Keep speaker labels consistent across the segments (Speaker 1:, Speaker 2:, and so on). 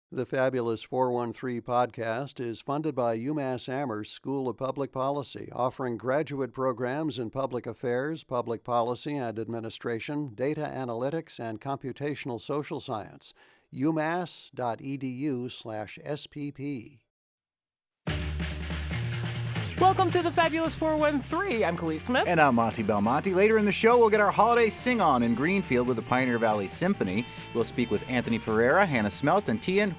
Speaker 1: The Fabulous 413 podcast is funded by UMass Amherst School of Public Policy, offering graduate programs in public affairs, public policy and administration, data analytics, and computational social science. umass.edu/SPP.
Speaker 2: Welcome to the Fabulous 413. I'm Khalees Smith.
Speaker 3: And I'm Monty Belmonte. Later in the show, we'll get our holiday sing-on in Greenfield with the Pioneer Valley Symphony. We'll speak with Anthony Ferreira, Hannah Smeltz, and Tian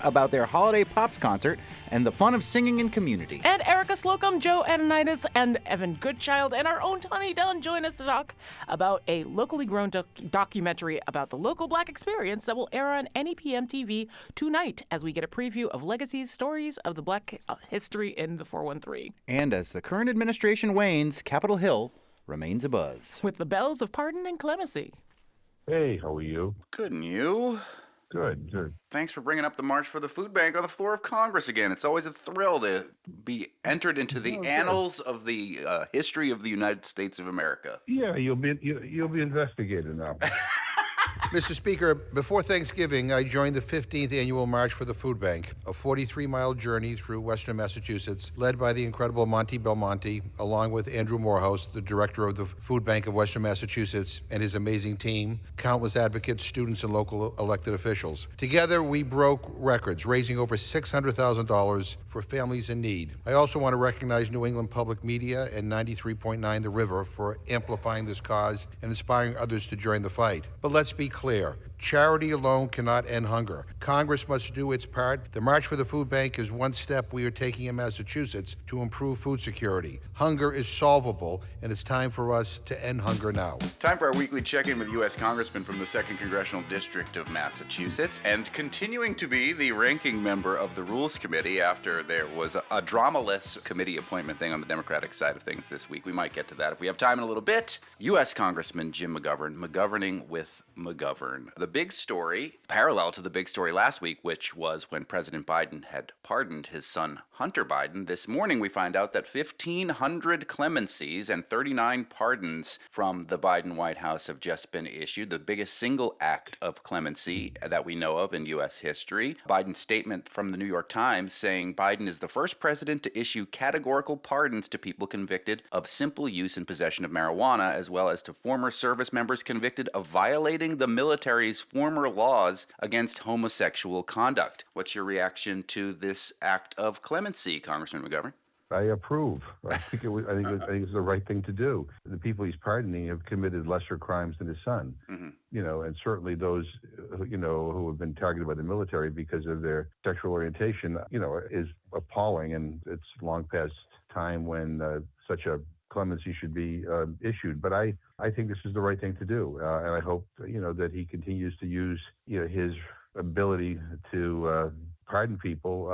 Speaker 3: about their holiday Pops concert and the fun of singing in community.
Speaker 2: And Erika Slocomb, Joe Aidonidis, and Evan Goodchild, and our own Tony Dunn join us to talk about a locally grown documentary about the local Black experience that will air on NEPM TV tonight as we get a preview of Legacies, stories of the Black history in the 413.
Speaker 3: And as the current administration wanes, Capitol Hill remains abuzz.
Speaker 2: With the bells of pardon and clemency.
Speaker 4: Hey, how are you?
Speaker 3: Good, and you?
Speaker 4: Good.
Speaker 3: Thanks for bringing up the March for the Food Bank on the floor of Congress again. It's always a thrill to be entered into the annals of the history of the United States of America.
Speaker 4: Yeah, you'll be investigated now.
Speaker 5: Mr. Speaker, before Thanksgiving, I joined the 15th Annual March for the Food Bank, a 43-mile journey through western Massachusetts, led by the incredible Monty Belmonte, along with Andrew Morehouse, the director of the Food Bank of Western Massachusetts, and his amazing team, countless advocates, students, and local elected officials. Together, we broke records, raising over $600,000 for families in need. I also want to recognize New England Public Media and 93.9 The River for amplifying this cause and inspiring others to join the fight. But let's be clear. Charity alone cannot end hunger. Congress must do its part. The March for the Food Bank is one step we are taking in Massachusetts to improve food security. Hunger is solvable, and it's time for us to end hunger now.
Speaker 3: Time for our weekly check-in with U.S. Congressman from the 2nd Congressional District of Massachusetts, and continuing to be the ranking member of the Rules Committee after there was a dramaless committee appointment thing on the Democratic side of things this week. We might get to that if we have time in a little bit. U.S. Congressman Jim McGovern, McGoverning with McGovern. The big story, parallel to the big story last week, which was when President Biden had pardoned his son Hunter Biden. This morning we find out that 1,500 clemencies and 39 pardons from the Biden White House have just been issued, the biggest single act of clemency that we know of in U.S. history. Biden's statement from the New York Times saying Biden is the first president to issue categorical pardons to people convicted of simple use and possession of marijuana, as well as to former service members convicted of violating the military's former laws against homosexual conduct. What's your reaction to this act of clemency, Congressman McGovern?
Speaker 4: I approve. I think it's the right thing to do. The people he's pardoning have committed lesser crimes than his son. Mm-hmm. And certainly those, who have been targeted by the military because of their sexual orientation, is appalling. And it's long past time when such a clemency should be issued. But I think this is the right thing to do. And I hope, that he continues to use, his ability to pardon people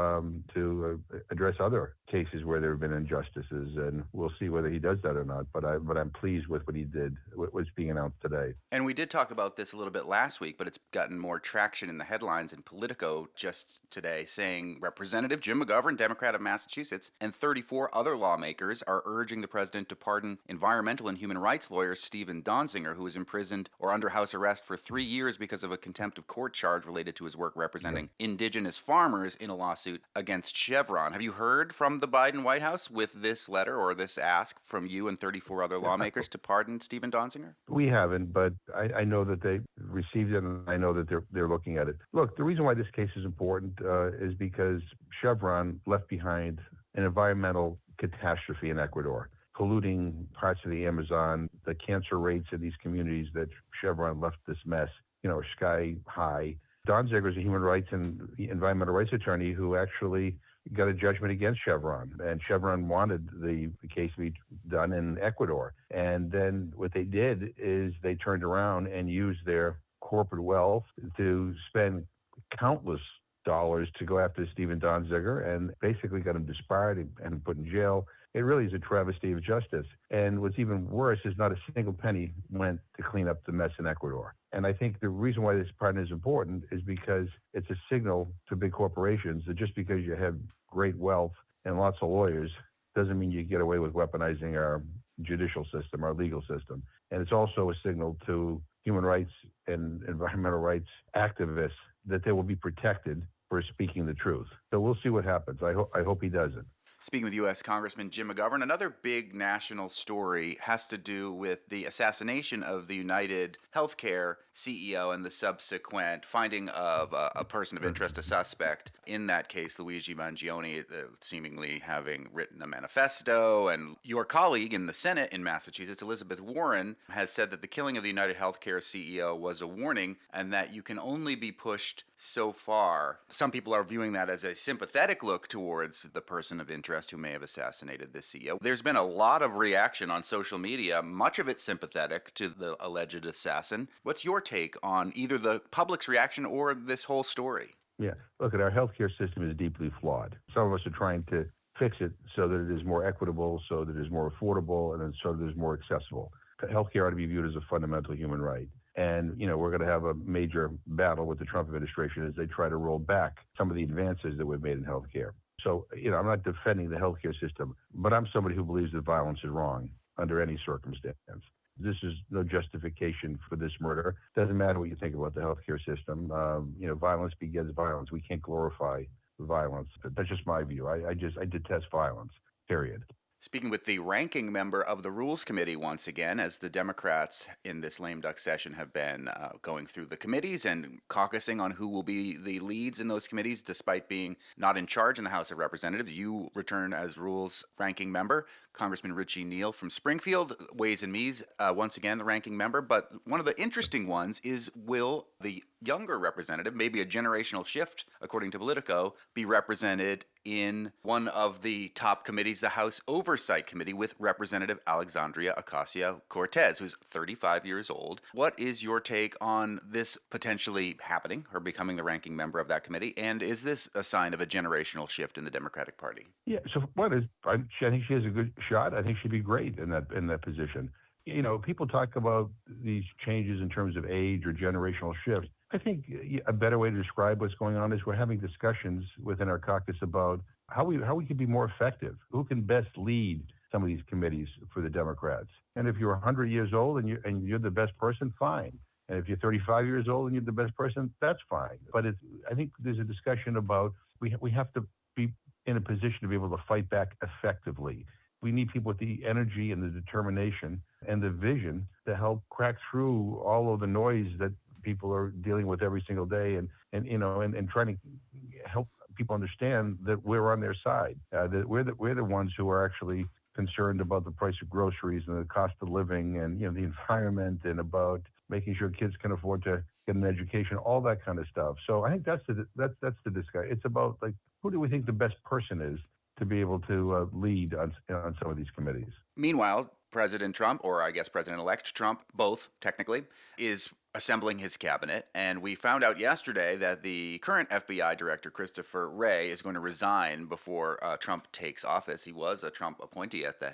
Speaker 4: to address other cases where there have been injustices, and we'll see whether he does that or not. But I'm pleased with what he did, what's being announced today.
Speaker 3: And we did talk about this a little bit last week, but it's gotten more traction in the headlines in Politico just today, saying Representative Jim McGovern, Democrat of Massachusetts, and 34 other lawmakers are urging the president to pardon environmental and human rights lawyer Stephen Donziger, who was imprisoned or under house arrest for 3 years because of a contempt of court charge related to his work representing indigenous farmers in a lawsuit against Chevron. Have you heard from the Biden White House with this letter or this ask from you and 34 other lawmakers to pardon Stephen Donziger?
Speaker 4: We haven't, but I know that they received it, and I know that they're looking at it. Look, the reason why this case is important is because Chevron left behind an environmental catastrophe in Ecuador, polluting parts of the Amazon. The cancer rates in these communities that Chevron left this mess, are sky high. Donziger is a human rights and environmental rights attorney who actually got a judgment against Chevron, and Chevron wanted the case to be done in Ecuador. And then what they did is they turned around and used their corporate wealth to spend countless dollars to go after Stephen Donziger and basically got him disbarred and put in jail. It really is a travesty of justice. And what's even worse is not a single penny went to clean up the mess in Ecuador. And I think the reason why this pardon is important is because it's a signal to big corporations that just because you have great wealth and lots of lawyers doesn't mean you get away with weaponizing our judicial system, our legal system. And it's also a signal to human rights and environmental rights activists that they will be protected for speaking the truth. So we'll see what happens. I hope he doesn't.
Speaker 3: Speaking with U.S. Congressman Jim McGovern, another big national story has to do with the assassination of the United Healthcare CEO and the subsequent finding of a person of interest, a suspect. In that case, Luigi Mangione, seemingly having written a manifesto. And your colleague in the Senate in Massachusetts, Elizabeth Warren, has said that the killing of the United Healthcare CEO was a warning and that you can only be pushed so far. Some people are viewing that as a sympathetic look towards the person of interest who may have assassinated the CEO. There's been a lot of reaction on social media, much of it sympathetic to the alleged assassin. What's your take on either the public's reaction or this whole story?
Speaker 4: Yeah, look, our healthcare system is deeply flawed. Some of us are trying to fix it so that it is more equitable, so that it is more affordable, and so that it is more accessible. Healthcare ought to be viewed as a fundamental human right. And, we're going to have a major battle with the Trump administration as they try to roll back some of the advances that we've made in healthcare. So, I'm not defending the healthcare system, but I'm somebody who believes that violence is wrong under any circumstance. This is no justification for this murder. Doesn't matter what you think about the healthcare system. Violence begets violence. We can't glorify violence. That's just my view. I detest violence, period.
Speaker 3: Speaking with the ranking member of the Rules Committee once again, as the Democrats in this lame duck session have been going through the committees and caucusing on who will be the leads in those committees, despite being not in charge in the House of Representatives. You return as Rules ranking member. Congressman Richie Neal from Springfield, Ways and Means, once again the ranking member. But one of the interesting ones is, will the younger representative, maybe a generational shift, according to Politico, be represented in one of the top committees, the House Oversight Committee, with Representative Alexandria Ocasio-Cortez, who's 35 years old. What is your take on this potentially happening, her becoming the ranking member of that committee? And is this a sign of a generational shift in the Democratic Party?
Speaker 4: Yeah, so I think she has a good shot. I think she'd be great in that position. People talk about these changes in terms of age or generational shifts. I think a better way to describe what's going on is we're having discussions within our caucus about how we can be more effective, who can best lead some of these committees for the Democrats. And if you're 100 years old and you're the best person, fine. And if you're 35 years old and you're the best person, that's fine. But I think there's a discussion about we have to be in a position to be able to fight back effectively. We need people with the energy and the determination and the vision to help crack through all of the noise that people are dealing with every single day, and trying to help people understand that we're on their side, that we're the ones who are actually concerned about the price of groceries and the cost of living and the environment, and about making sure kids can afford to get an education, all that kind of stuff. So I think that's the discussion. It's about, like, who do we think the best person is to be able to lead on some of these committees.
Speaker 3: Meanwhile, President Trump, or I guess President-elect Trump, both technically, is assembling his cabinet. And we found out yesterday that the current FBI director, Christopher Wray, is going to resign before Trump takes office. He was a Trump appointee at the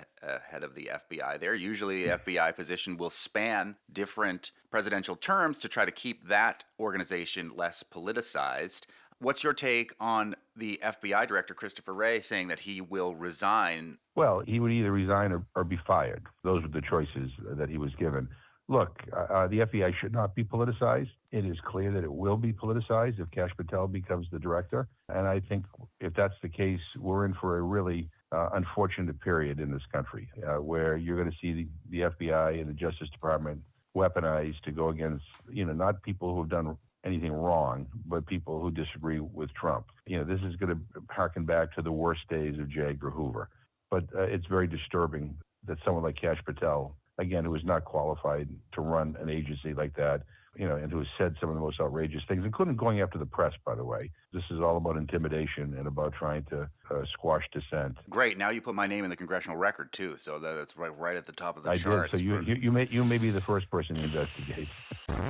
Speaker 3: head of the FBI there. Usually the FBI position will span different presidential terms to try to keep that organization less politicized. What's your take on the FBI director, Christopher Wray, saying that he will resign?
Speaker 4: Well, he would either resign or be fired. Those were the choices that he was given. Look, the FBI should not be politicized. It is clear that it will be politicized if Kash Patel becomes the director. And I think if that's the case, we're in for a really unfortunate period in this country where you're going to see the FBI and the Justice Department weaponized to go against, not people who have done anything wrong, but people who disagree with Trump. This is going to harken back to the worst days of J. Edgar Hoover. But it's very disturbing that someone like Kash Patel, again, who is not qualified to run an agency like that, and who has said some of the most outrageous things, including going after the press, by the way. This is all about intimidation and about trying to squash dissent.
Speaker 3: Great. Now you put my name in the congressional record, too, so that's right at the top of the charts.
Speaker 4: I did. So you may be the first person to investigate.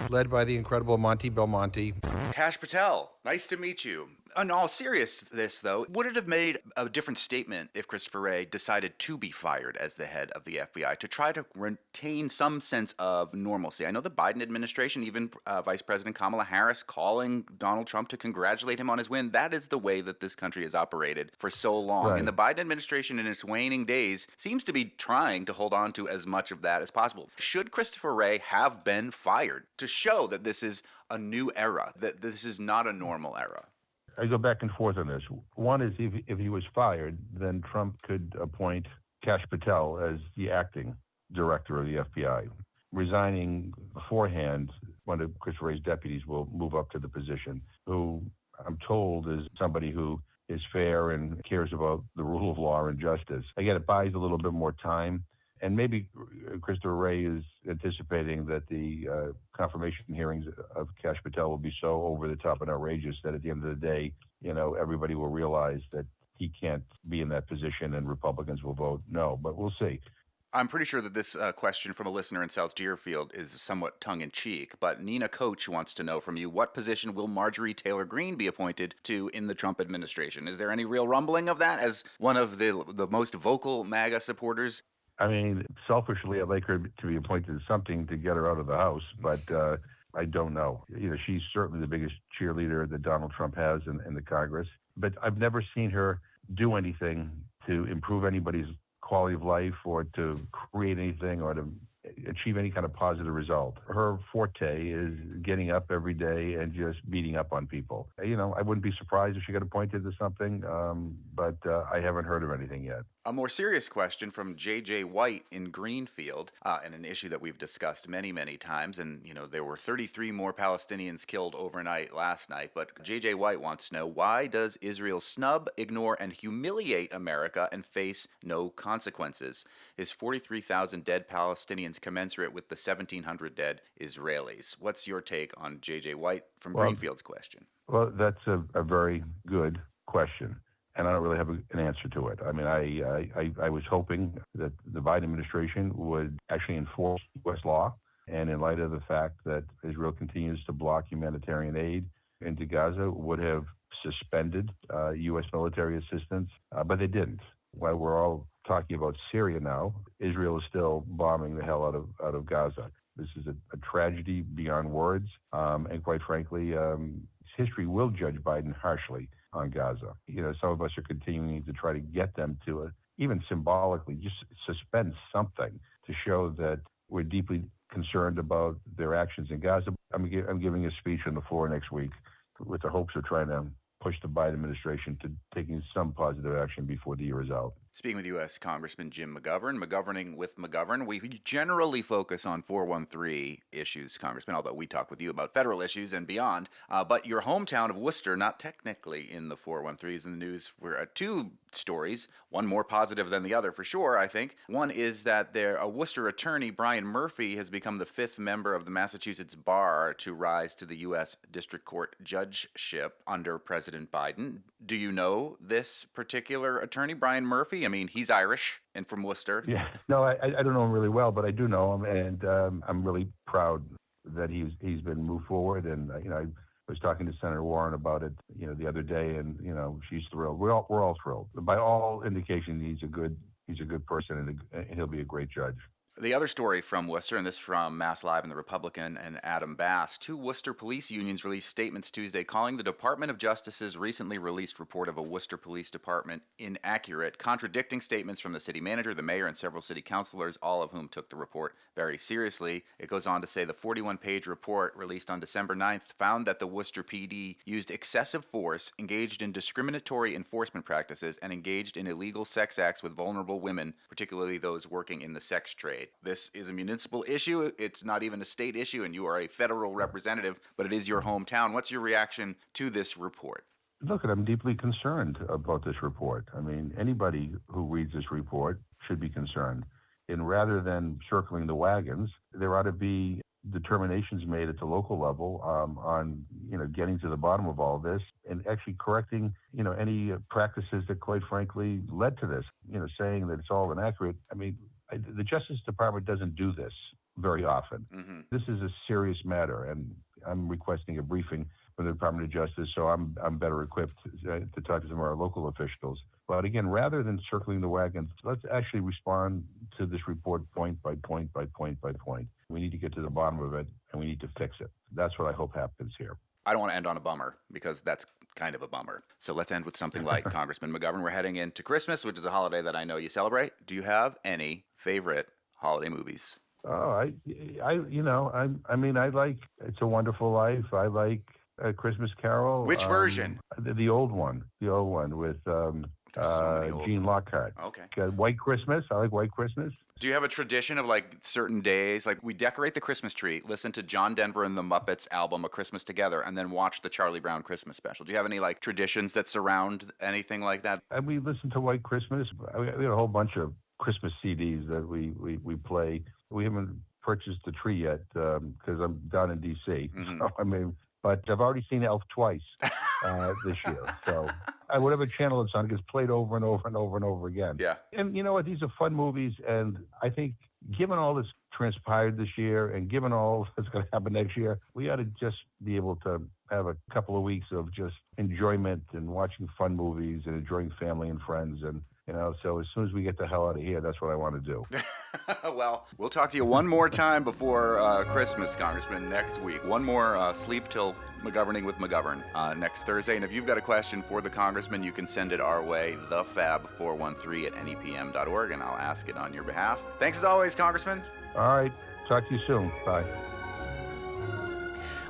Speaker 5: Led by the incredible Monty Belmonte.
Speaker 3: Kash Patel, nice to meet you. In all seriousness, though, would it have made a different statement if Christopher Wray decided to be fired as the head of the FBI to try to retain some sense of normalcy? I know the Biden administration, even Vice President Kamala Harris calling Donald Trump to congratulate him on his win. That is the way that this country has operated for so long.
Speaker 4: Right.
Speaker 3: And the Biden administration in its waning days seems to be trying to hold on to as much of that as possible. Should Christopher Wray have been fired to show that this is a new era, that this is not a normal era?
Speaker 4: I go back and forth on this. One is if he was fired, then Trump could appoint Kash Patel as the acting director of the FBI. Resigning beforehand, one of Christopher Wray's deputies will move up to the position, who I'm told is somebody who is fair and cares about the rule of law and justice. Again, it buys a little bit more time. And maybe Christopher Wray is anticipating that the confirmation hearings of Kash Patel will be so over the top and outrageous that at the end of the day, everybody will realize that he can't be in that position and Republicans will vote no. But we'll see.
Speaker 3: I'm pretty sure that this question from a listener in South Deerfield is somewhat tongue-in-cheek, but Nina Coach wants to know from you, what position will Marjorie Taylor Greene be appointed to in the Trump administration? Is there any real rumbling of that as one of the most vocal MAGA supporters?
Speaker 4: I mean, selfishly, I'd like her to be appointed to something to get her out of the House, but I don't know. She's certainly the biggest cheerleader that Donald Trump has in the Congress, but I've never seen her do anything to improve anybody's quality of life or to create anything or to achieve any kind of positive result. Her forte is getting up every day and just beating up on people. I wouldn't be surprised if she got appointed to something, but I haven't heard of anything yet.
Speaker 3: A more serious question from J.J. White in Greenfield, and an issue that we've discussed many, many times. And, there were 33 more Palestinians killed overnight last night. But J.J. White wants to know, why does Israel snub, ignore, and humiliate America and face no consequences? Is 43,000 dead Palestinians commensurate with the 1,700 dead Israelis? What's your take on J.J. White from Greenfield's question?
Speaker 4: Well, that's a very good question. And I don't really have an answer to it. I mean, I was hoping that the Biden administration would actually enforce U.S. law. And in light of the fact that Israel continues to block humanitarian aid into Gaza, would have suspended U.S. military assistance. But they didn't. While we're all talking about Syria now, Israel is still bombing the hell out of Gaza. This is a tragedy beyond words. And quite frankly, history will judge Biden harshly on Gaza. Some of us are continuing to try to get them to, even symbolically, just suspend something to show that we're deeply concerned about their actions in Gaza. I'm giving a speech on the floor next week with the hopes of trying to push the Biden administration to taking some positive action before the year is out.
Speaker 3: Speaking with U.S. Congressman Jim McGovern, McGoverning with McGovern, we generally focus on 413 issues, Congressman, although we talk with you about federal issues and beyond. But your hometown of Worcester, not technically in the 413, is in the news for two stories, one more positive than the other for sure, I think. One is that a Worcester attorney, Brian Murphy, has become the 5th member of the Massachusetts Bar to rise to the U.S. District Court judgeship under President Biden. Do you know this particular attorney, Brian Murphy? I mean, he's Irish and from Worcester.
Speaker 4: Yeah, no, I don't know him really well, but I do know him, and I'm really proud that he's been moved forward. And I was talking to Senator Warren about it, the other day, and she's thrilled. We're all thrilled. By all indication, he's a good person, and he'll be a great judge.
Speaker 3: The other story from Worcester, and this from Mass Live and the Republican and Adam Bass, 2 Worcester police unions released statements Tuesday calling the Department of Justice's recently released report of a Worcester Police Department inaccurate, contradicting statements from the city manager, the mayor, and several city councilors, all of whom took the report very seriously. It goes on to say the 41-page report released on December 9th found that the Worcester PD used excessive force, engaged in discriminatory enforcement practices, and engaged in illegal sex acts with vulnerable women, particularly those working in the sex trade. This is a municipal issue. It's not even a state issue, and you are a federal representative, but it is your hometown. What's your reaction to this report?
Speaker 4: Look, I'm deeply concerned about this report. I mean, anybody who reads this report should be concerned. And rather than circling the wagons, there ought to be determinations made at the local level on getting to the bottom of all this and actually correcting any practices that quite frankly led to this. Saying that it's all inaccurate. I mean, the Justice Department doesn't do this very often. Mm-hmm. This is a serious matter, and I'm requesting a briefing from the Department of Justice, so I'm better equipped to talk to some of our local officials. But again, rather than circling the wagons, let's actually respond to this report point by point by point by point. We need to get to the bottom of it, and we need to fix it. That's what I hope happens here.
Speaker 3: I don't want to end on a bummer, because that's kind of a bummer. So let's end with something light. Congressman McGovern, we're heading into Christmas, which is a holiday that I know you celebrate. Do you have any favorite holiday movies?
Speaker 4: Oh, I like It's a Wonderful Life. I like A Christmas Carol.
Speaker 3: Which version?
Speaker 4: The old one with Gene Lockhart.
Speaker 3: Okay.
Speaker 4: White Christmas. I like White Christmas.
Speaker 3: Do you have a tradition of like certain days? Like we decorate the Christmas tree, listen to John Denver and the Muppets album A Christmas Together, and then watch the Charlie Brown Christmas special. Do you have any like traditions that surround anything like that?
Speaker 4: And we listen to White Christmas. We had a whole bunch of Christmas CDs that we play. We haven't purchased the tree yet because I'm down in D.C.
Speaker 3: Mm-hmm.
Speaker 4: So, but I've already seen Elf twice this year. So whatever channel it's on, it gets played over and over and over and over again.
Speaker 3: Yeah.
Speaker 4: And you know what? These are fun movies. And I think given all that's transpired this year and given all that's going to happen next year, we ought to just be able to have a couple of weeks of just enjoyment and watching fun movies and enjoying family and friends. And so as soon as we get the hell out of here, that's what I want to do.
Speaker 3: Well, we'll talk to you one more time before Christmas, Congressman, next week. One more Sleep Till McGoverning with McGovern next Thursday. And if you've got a question for the Congressman, you can send it our way, thefab413@nepm.org, and I'll ask it on your behalf. Thanks as always, Congressman.
Speaker 4: All right. Talk to you soon. Bye.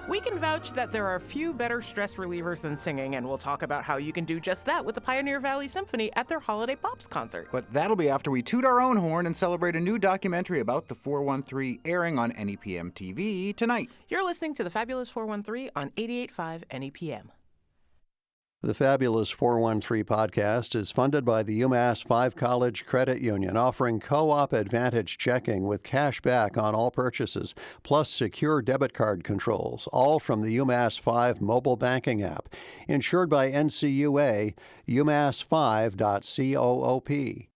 Speaker 2: We can vouch that there are few better stress relievers than singing, and we'll talk about how you can do just that with the Pioneer Valley Symphony at their Holiday Pops concert.
Speaker 6: But that'll be after we toot our own horn and celebrate a new documentary about the 413 airing on NEPM TV tonight.
Speaker 2: You're listening to the Fabulous 413 on 88.5 NEPM.
Speaker 1: The Fabulous 413 podcast is funded by the UMass 5 College Credit Union, offering co-op advantage checking with cash back on all purchases, plus secure debit card controls, all from the UMass 5 mobile banking app. Insured by NCUA, umass5.coop.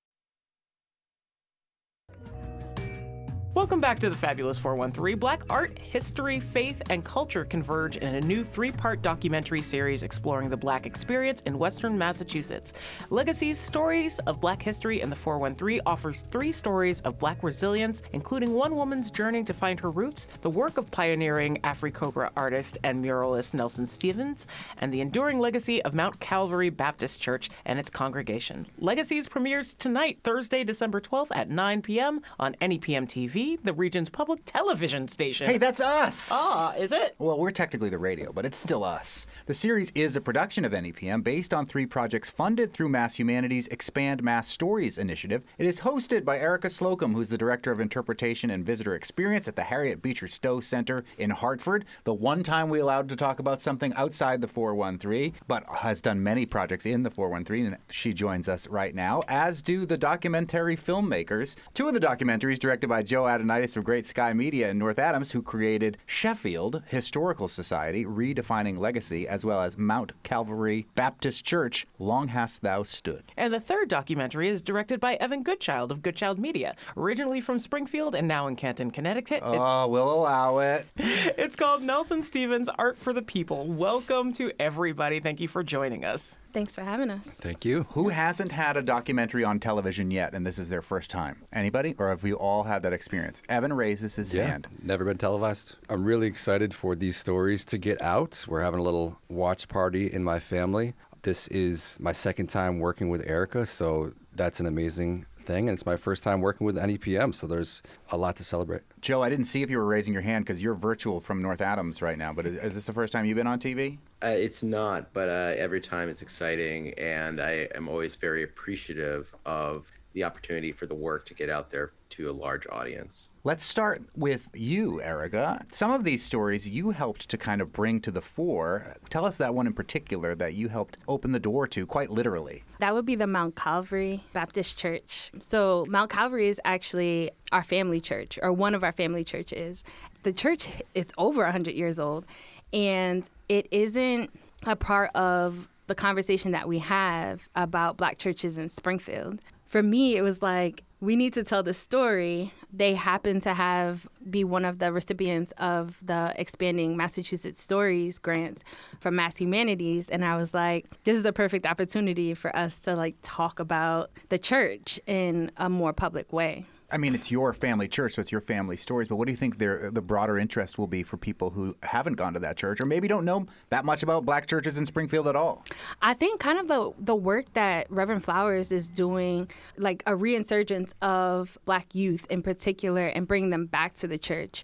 Speaker 2: Welcome back to the Fabulous 413. Black art, history, faith, and culture converge in a new 3-part documentary series exploring the Black experience in Western Massachusetts. Legacies, Stories of Black History in the 413 offers 3 stories of Black resilience, including one woman's journey to find her roots, the work of pioneering Afri-Cobra artist and muralist Nelson Stevens, and the enduring legacy of Mount Calvary Baptist Church and its congregation. Legacies premieres tonight, Thursday, December 12th at 9 p.m. on NEPM TV, the region's public television station.
Speaker 6: Hey, that's us!
Speaker 2: Ah, is it?
Speaker 6: Well, we're technically the radio, but it's still us. The series is a production of NEPM based on 3 projects funded through Mass Humanities' Expand Mass Stories initiative. It is hosted by Erika Slocomb, who's the Director of Interpretation and Visitor Experience at the Harriet Beecher Stowe Center in Hartford. The one time we allowed to talk about something outside the 413, but has done many projects in the 413, and she joins us right now, as do the documentary filmmakers. 2 of the documentaries directed by Joe Aidonidis of Great Sky Media in North Adams, who created Sheffield Historical Society, Redefining Legacy, as well as Mount Calvary Baptist Church, Long Hast Thou Stood.
Speaker 2: And the third documentary is directed by Evan Goodchild of Goodchild Media, originally from Springfield and now in Canton, Connecticut.
Speaker 6: Oh, we'll allow it.
Speaker 2: It's called Nelson Stevens, Art for the People. Welcome to everybody. Thank you for joining us.
Speaker 7: Thanks for having us.
Speaker 8: Thank you.
Speaker 6: Who hasn't had a documentary on television yet, and this is their first time? Anybody? Or have we all had that experience? Evan raises his hand.
Speaker 8: Never been televised. I'm really excited for these stories to get out. We're having a little watch party in my family. This is my second time working with Erika, so that's an amazing thing, and it's my first time working with NEPM, so there's a lot to celebrate.
Speaker 6: Joe, I didn't see if you were raising your hand because you're virtual from North Adams right now, but is this the first time you've been on TV?
Speaker 9: It's not, but every time it's exciting, and I am always very appreciative of the opportunity for the work to get out there to a large audience.
Speaker 6: Let's start with you, Erika. Some of these stories you helped to kind of bring to the fore. Tell us that one in particular that you helped open the door to, quite literally.
Speaker 7: That would be the Mount Calvary Baptist Church. So Mount Calvary is actually our family church, or one of our family churches. The church is over 100 years old, and it isn't a part of the conversation that we have about Black churches in Springfield. For me, it was like, we need to tell the story. They happen to be one of the recipients of the Expanding Massachusetts Stories grants from Mass Humanities. And I was like, this is a perfect opportunity for us to talk about the church in a more public way.
Speaker 6: I mean, it's your family church, so it's your family stories, but what do you think the broader interest will be for people who haven't gone to that church or maybe don't know that much about Black churches in Springfield at all?
Speaker 7: I think kind of the work that Reverend Flowers is doing, like a reinsurgence of Black youth in particular, and bringing them back to the church.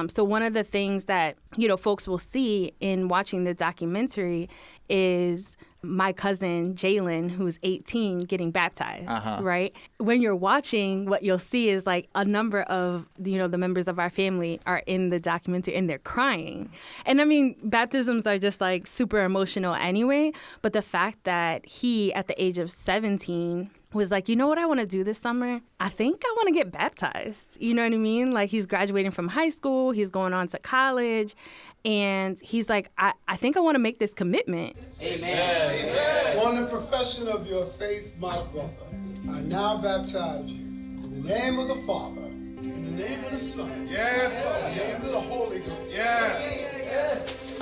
Speaker 7: So one of the things that, folks will see in watching the documentary is my cousin Jalen, who's 18, getting baptized, right? When you're watching, what you'll see is like a number of, the members of our family are in the documentary and they're crying. And I mean, baptisms are just like super emotional anyway, but the fact that he, at the age of 17, was like, you know what I want to do this summer? I think I want to get baptized. You know what I mean? Like, he's graduating from high school, he's going on to college, and he's like, I think I want to make this commitment.
Speaker 10: Amen. Amen. On the profession of your faith, my brother, I now baptize you in the name of the Father, in the name of the Son, yes, in the name of the Holy Ghost. Yes.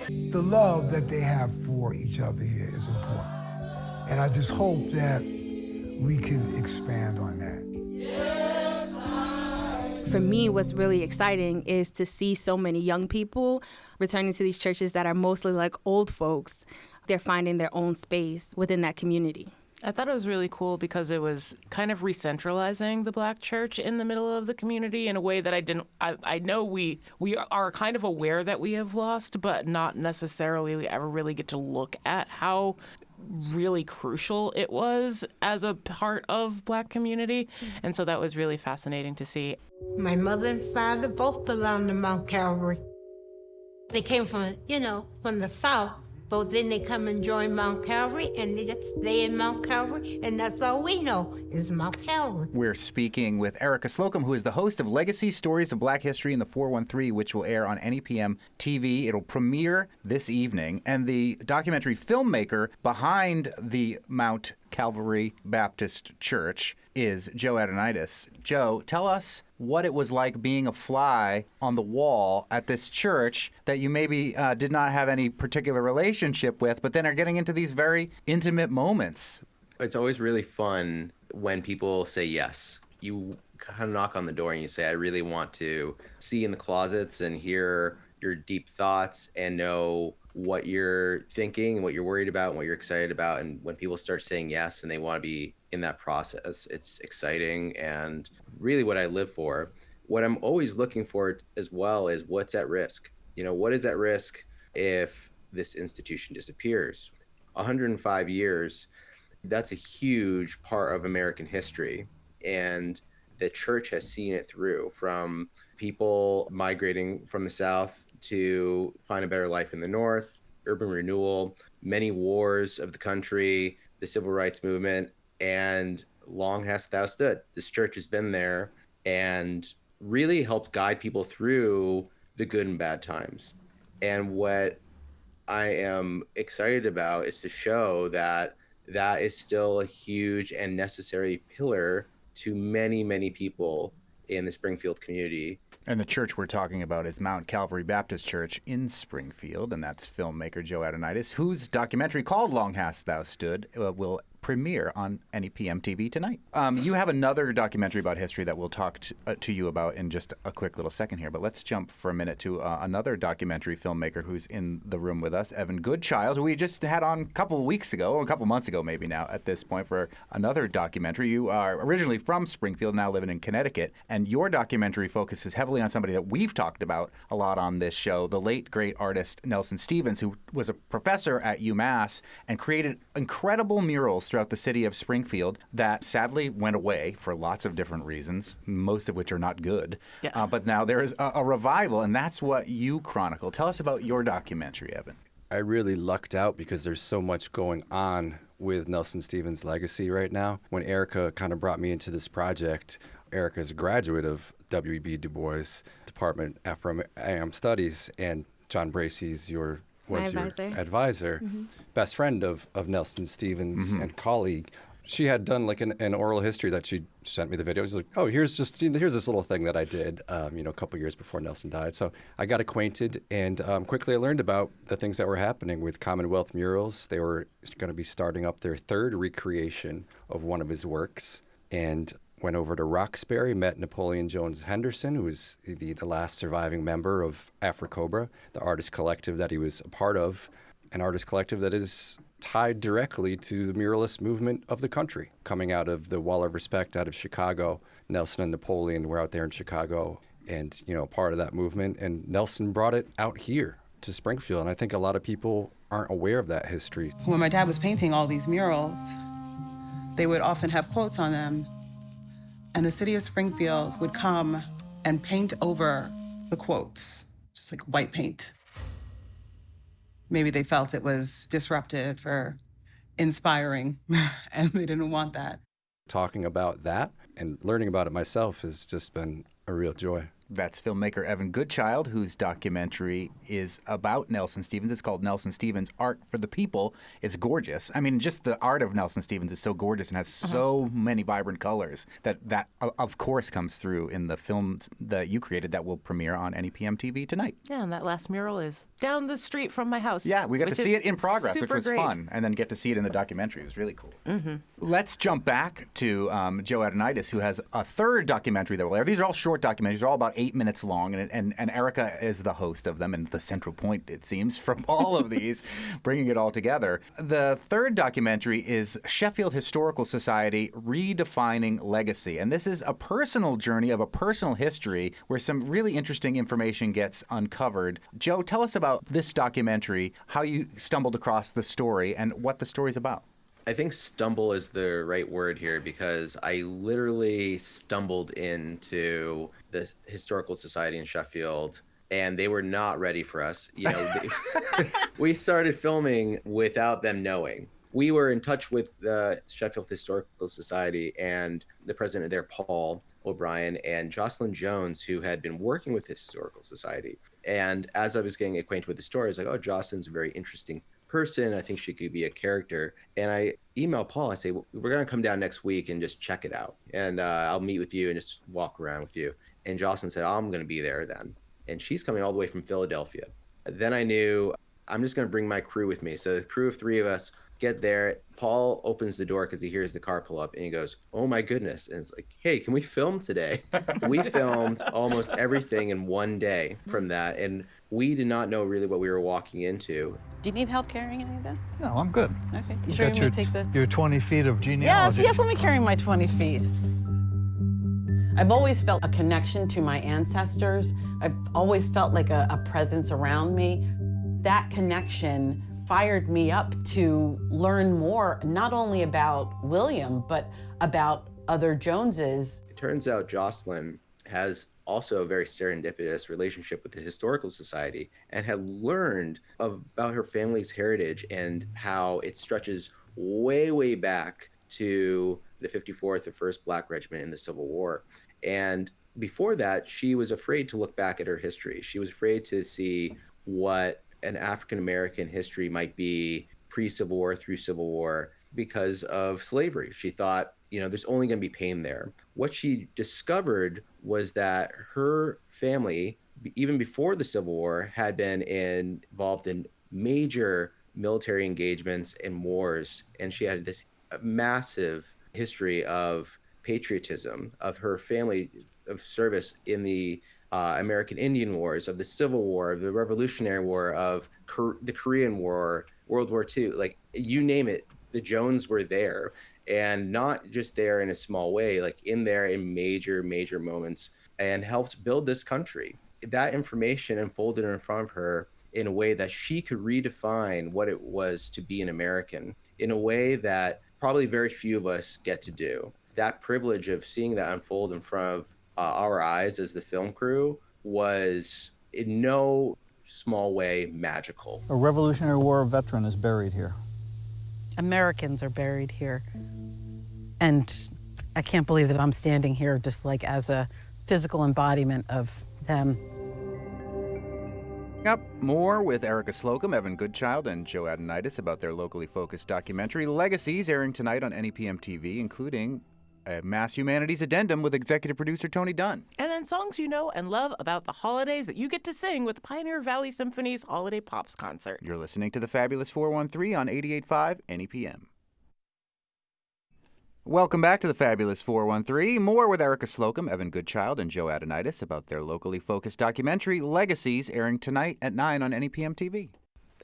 Speaker 10: The love that they have for each other here is important. And I just hope that we can expand on that.
Speaker 7: For me, what's really exciting is to see so many young people returning to these churches that are mostly like old folks. They're finding their own space within that community.
Speaker 2: I thought it was really cool because it was kind of re-centralizing the Black church in the middle of the community in a way that I know we are kind of aware that we have lost, but not necessarily ever really get to look at how really crucial it was as a part of Black community. And so that was really fascinating to see.
Speaker 11: My mother and father both belonged to Mount Calvary. They came from, from the South, but then they come and join Mount Calvary, and they just stay in Mount Calvary, and that's all we know is Mount Calvary.
Speaker 6: We're speaking with Erika Slocomb, who is the host of Legacies, Stories of Black History in the 413, which will air on NEPM TV. It'll premiere this evening, and the documentary filmmaker behind the Mount Calvary Baptist Church is Joe Aidonidis. Joe, tell us what it was like being a fly on the wall at this church that you maybe did not have any particular relationship with, but then are getting into these very intimate moments.
Speaker 9: It's always really fun when people say yes. You kind of knock on the door and you say, I really want to see in the closets and hear your deep thoughts and know what you're thinking and what you're worried about and what you're excited about. And when people start saying yes and they want to be in that process, it's exciting and really what I live for. What I'm always looking for as well is what's at risk. What is at risk if this institution disappears? 105 years, that's a huge part of American history. And the church has seen it through, from people migrating from the South to find a better life in the North, urban renewal, many wars of the country, the civil rights movement, and long hast thou stood. This church has been there and really helped guide people through the good and bad times. And what I am excited about is to show that that is still a huge and necessary pillar to many, many people in the Springfield community.
Speaker 6: And the church we're talking about is Mount Calvary Baptist Church in Springfield, and that's filmmaker Joe Aidonidis, whose documentary called Long Hast Thou Stood will premiere on NEPM TV tonight. You have another documentary about history that we'll talk to you about in just a quick little second here, but let's jump for a minute to another documentary filmmaker who's in the room with us, Evan Goodchild, who we just had on a couple months ago maybe now at this point for another documentary. You are originally from Springfield, now living in Connecticut, and your documentary focuses heavily on somebody that we've talked about a lot on this show, the late great artist Nelson Stevens, who was a professor at UMass and created incredible murals throughout the city of Springfield that sadly went away for lots of different reasons, most of which are not good.
Speaker 2: Yes.
Speaker 6: But now there is a revival, and that's what you chronicle. Tell us about your documentary, Evan.
Speaker 8: I really lucked out because there's so much going on with Nelson Stevens' legacy right now. When Erika kind of brought me into this project, Erika is a graduate of W.E.B. Du Bois Department Afro-Am Studies, and John Bracey's your advisor,
Speaker 7: Mm-hmm.
Speaker 8: best friend of Nelson Stevens and colleague. She had done like an oral history that she sent me the video. She's like, oh, here's this little thing that I did, a couple years before Nelson died. So I got acquainted, and quickly I learned about the things that were happening with Commonwealth Murals. They were going to be starting up their third recreation of one of his works. And went over to Roxbury, met Napoleon Jones Henderson, who was the last surviving member of Afro-Cobra, the artist collective that he was a part of, an artist collective that is tied directly to the muralist movement of the country. Coming out of the Wall of Respect out of Chicago, Nelson and Napoleon were out there in Chicago and, part of that movement. And Nelson brought it out here to Springfield. And I think a lot of people aren't aware of that history.
Speaker 12: When my dad was painting all these murals, they would often have quotes on them. And the city of Springfield would come and paint over the quotes, just like white paint. Maybe they felt it was disruptive or inspiring, and they didn't want that.
Speaker 8: Talking about that and learning about it myself has just been a real joy.
Speaker 6: That's filmmaker Evan Goodchild, whose documentary is about Nelson Stevens. It's called Nelson Stevens, Art for the People. It's gorgeous. I mean, just the art of Nelson Stevens is so gorgeous and has so many vibrant colors that of course, comes through in the film that you created that will premiere on NEPM TV tonight.
Speaker 2: Yeah, and that last mural is down the street from my house.
Speaker 6: Yeah, we got to see it in progress, which was
Speaker 2: great.
Speaker 6: fun, and then get to see it in the documentary. It was really cool. Let's jump back to Joe Aidonidis, who has a third documentary that will air. These are all short documentaries. They're all about 8 minutes long, and Erika is the host of them and the central point, it seems, from all of these, bringing it all together. The third documentary is Sheffield Historical Society Redefining Legacy, and this is a personal journey of a personal history where some really interesting information gets uncovered. Joe, tell us about this documentary, how you stumbled across the story, and what the story's about.
Speaker 9: I think stumble is the right word here because I literally stumbled into the Historical Society in Sheffield and they were not ready for us. We started filming without them knowing. We were in touch with the Sheffield Historical Society and the president there, Paul O'Brien, and Jocelyn Jones, who had been working with the Historical Society. And as I was getting acquainted with the story, I was like, oh, Jocelyn's a very interesting person. I think she could be a character. And I emailed Paul. I say, well, we're going to come down next week and just check it out. And I'll meet with you and just walk around with you. And Jocelyn said, I'm going to be there then. And she's coming all the way from Philadelphia. Then I knew I'm just going to bring my crew with me. So the crew of 3 of us get there. Paul opens the door because he hears the car pull up and he goes, oh my goodness. And it's like, hey, can we film today? We filmed almost everything in one day from that. And we did not know really what we were walking into.
Speaker 13: Do you need help carrying any of that?
Speaker 14: No, I'm good.
Speaker 13: Okay. You sure you want to take the...
Speaker 14: Your 20 feet of genealogy.
Speaker 13: Yes, let me carry my 20 feet. I've always felt a connection to my ancestors. I've always felt like a presence around me. That connection fired me up to learn more, not only about William, but about other Joneses.
Speaker 9: It turns out Jocelyn has also a very serendipitous relationship with the Historical Society and had learned about her family's heritage and how it stretches way, way back to the 54th, the 1st Black Regiment in the Civil War. And before that, she was afraid to look back at her history. She was afraid to see what an African-American history might be pre-Civil War through Civil War because of slavery. She thought, there's only going to be pain there. What she discovered was that her family, even before the Civil War, had been involved in major military engagements and wars. And she had this massive history of patriotism, of her family of service in the American Indian Wars, of the Civil War, of the Revolutionary War, of the Korean War, World War II, like you name it, the Jones were there. And not just there in a small way, like in there in major, major moments, and helped build this country. That information unfolded in front of her in a way that she could redefine what it was to be an American in a way that probably very few of us get to do. That privilege of seeing that unfold in front of our eyes as the film crew was in no small way magical.
Speaker 14: A Revolutionary War veteran is buried here.
Speaker 13: Americans are buried here. And I can't believe that I'm standing here just like as a physical embodiment of them.
Speaker 6: Up more with Erika Slocomb, Evan Goodchild, and Joe Aidonidis about their locally focused documentary Legacies, airing tonight on NEPM TV, including a Mass Humanities addendum with executive producer Tony Dunn.
Speaker 2: And then songs you know and love about the holidays that you get to sing with Pioneer Valley Symphony's Holiday Pops concert.
Speaker 6: You're listening to the Fabulous 413 on 88.5 NEPM. Welcome back to the Fabulous 413. More with Erika Slocomb, Evan Goodchild, and Joe Aidonidis about their locally focused documentary, Legacies, airing tonight at 9 on NEPM TV.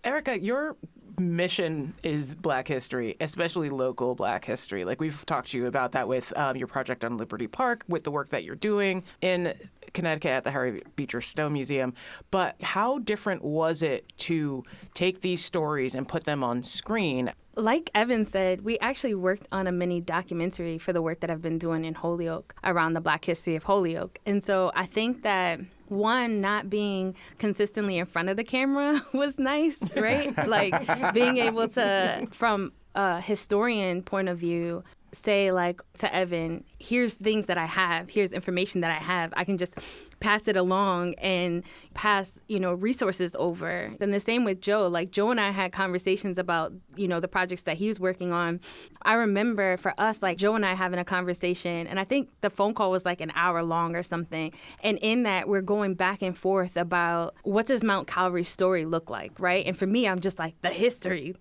Speaker 2: Erika, your mission is Black history, especially local Black history. Like, we've talked to you about that with your project on Liberty Park, with the work that you're doing in Connecticut at the Harry Beecher Stowe Museum. But how different was it to take these stories and put them on screen?
Speaker 7: Like Evan said, we actually worked on a mini documentary for the work that I've been doing in Holyoke around the Black history of Holyoke. And so I think that, one, not being consistently in front of the camera was nice, right? Like being able to, from a historian point of view, say like to Evan, here's things that I have, here's information that I have. I can just pass it along and pass, resources over. And the same with Joe. Like Joe and I had conversations about, the projects that he was working on. I remember for us, like Joe and I having a conversation, and I think the phone call was like an hour long or something. And in that, we're going back and forth about what does Mount Calvary's story look like, right? And for me, I'm just like, the history,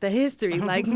Speaker 7: like,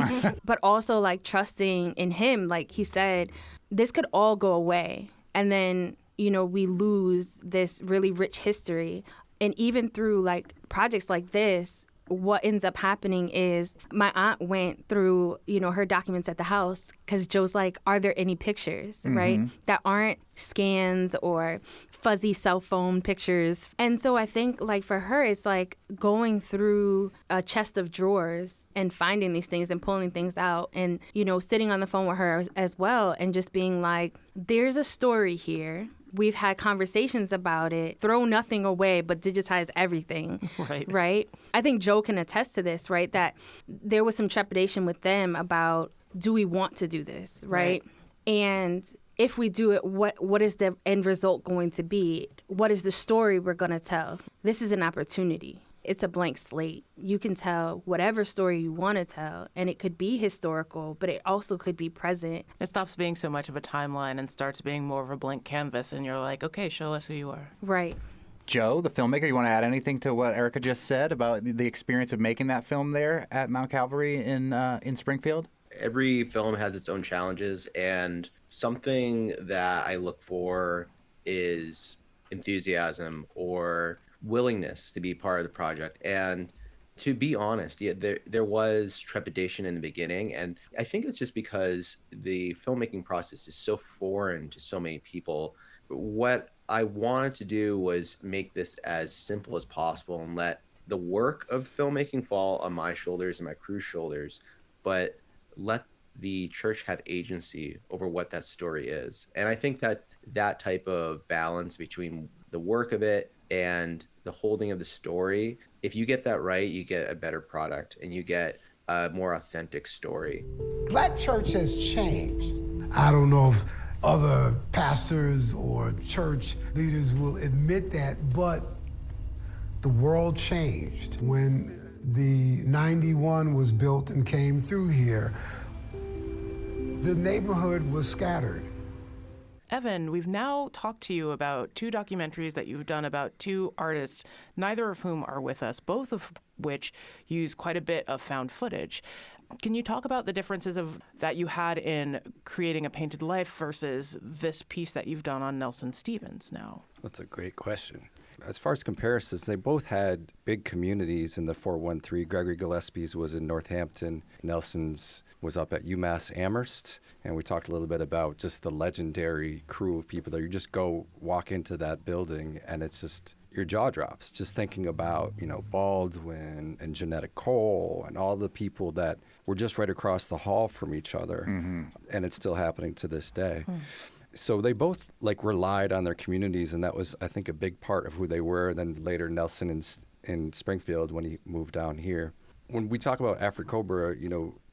Speaker 7: but also like trusting in him. Like he said, this could all go away. And then, we lose this really rich history. And even through like projects like this, what ends up happening is my aunt went through, her documents at the house because Joe's like, are there any pictures, right, that aren't scans or fuzzy cell phone pictures? And so I think like for her, it's like going through a chest of drawers and finding these things and pulling things out and, sitting on the phone with her as well and just being like, there's a story here. We've had conversations about it. Throw nothing away, but digitize everything. Right? I think Joe can attest to this, right? That there was some trepidation with them about, do we want to do this, right? And if we do it, what is the end result going to be? What is the story we're going to tell? This is an opportunity. It's a blank slate. You can tell whatever story you want to tell, and it could be historical, but it also could be present.
Speaker 2: It stops being so much of a timeline and starts being more of a blank canvas, and you're like, okay, show us who you are.
Speaker 7: Right.
Speaker 6: Joe, the filmmaker, you want to add anything to what Erika just said about the experience of making that film there at Mount Calvary in Springfield?
Speaker 9: Every film has its own challenges, and something that I look for is enthusiasm or willingness to be part of the project. And to be honest, there was trepidation in the beginning, and I think it's just because the filmmaking process is so foreign to so many people. What I wanted to do was make this as simple as possible and let the work of filmmaking fall on my shoulders and my crew's shoulders, but let the church have agency over what that story is. And I think that type of balance between the work of it and the holding of the story, if you get that right, you get a better product and you get a more authentic story.
Speaker 10: Black church has changed. I don't know if other pastors or church leaders will admit that, but the world changed. When the 91 was built and came through here, the neighborhood was scattered.
Speaker 2: Evan, we've now talked to you about two documentaries that you've done about two artists, neither of whom are with us, both of which use quite a bit of found footage. Can you talk about the differences that you had in creating A Painted Life versus this piece that you've done on Nelson Stevens now?
Speaker 8: That's a great question. As far as comparisons, they both had big communities in the 413. Gregory Gillespie's was in Northampton. Nelson's was up at UMass Amherst. And we talked a little bit about just the legendary crew of people there. You just walk into that building and it's just, your jaw drops. Just thinking about, Baldwin and Jeanetta Cole and all the people that were just right across the hall from each other. And it's still happening to this day. So they both relied on their communities, and that was, I think, a big part of who they were. And then later Nelson in Springfield when he moved down here. When we talk about Afro-Cobra,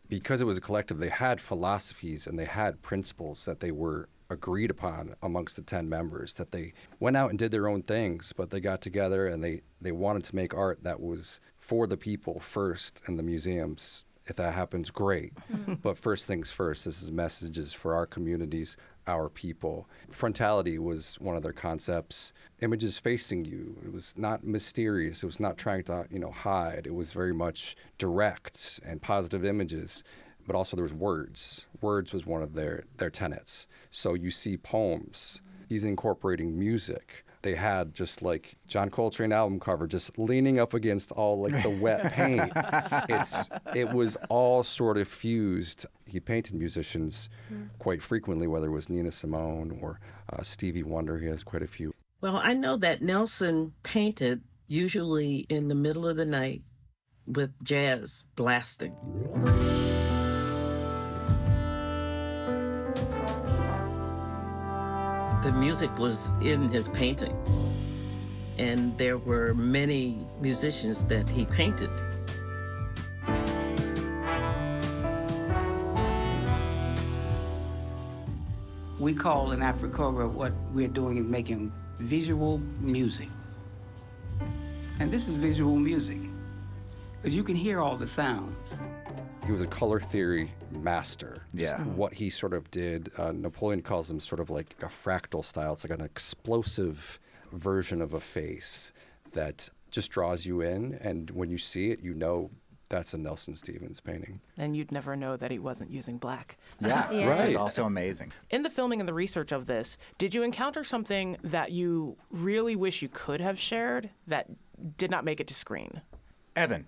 Speaker 8: because it was a collective, they had philosophies and they had principles that they were agreed upon amongst the 10 members, that they went out and did their own things, but they got together and they wanted to make art that was for the people first, and the museums, if that happens, great. But first things first, this is messages for our communities, our people. Frontality was one of their concepts. Images facing you. It was not mysterious. It was not trying to, hide. It was very much direct and positive images. but also there was words. Words was one of their tenets. So you see poems. He's incorporating music. They had just like John Coltrane album cover, just leaning up against all like the wet paint. It was all sort of fused. He painted musicians quite frequently, whether it was Nina Simone or Stevie Wonder. He has quite a few.
Speaker 15: Well, I know that Nelson painted usually in the middle of the night with jazz blasting. The music was in his painting, and there were many musicians that he painted.
Speaker 16: We call in Africora what we're doing is making visual music. And this is visual music, because you can hear all the sounds.
Speaker 8: He was a color theory master.
Speaker 6: Yeah.
Speaker 8: What he sort of did, Napoleon calls him sort of like a fractal style. It's like an explosive version of a face that just draws you in. And when you see it, you know that's a Nelson Stevens painting.
Speaker 2: And you'd never know that he wasn't using black.
Speaker 6: Yeah,
Speaker 8: right.
Speaker 6: Which is also amazing.
Speaker 2: In the filming and the research of this, did you encounter something that you really wish you could have shared that did not make it to screen?
Speaker 6: Evan.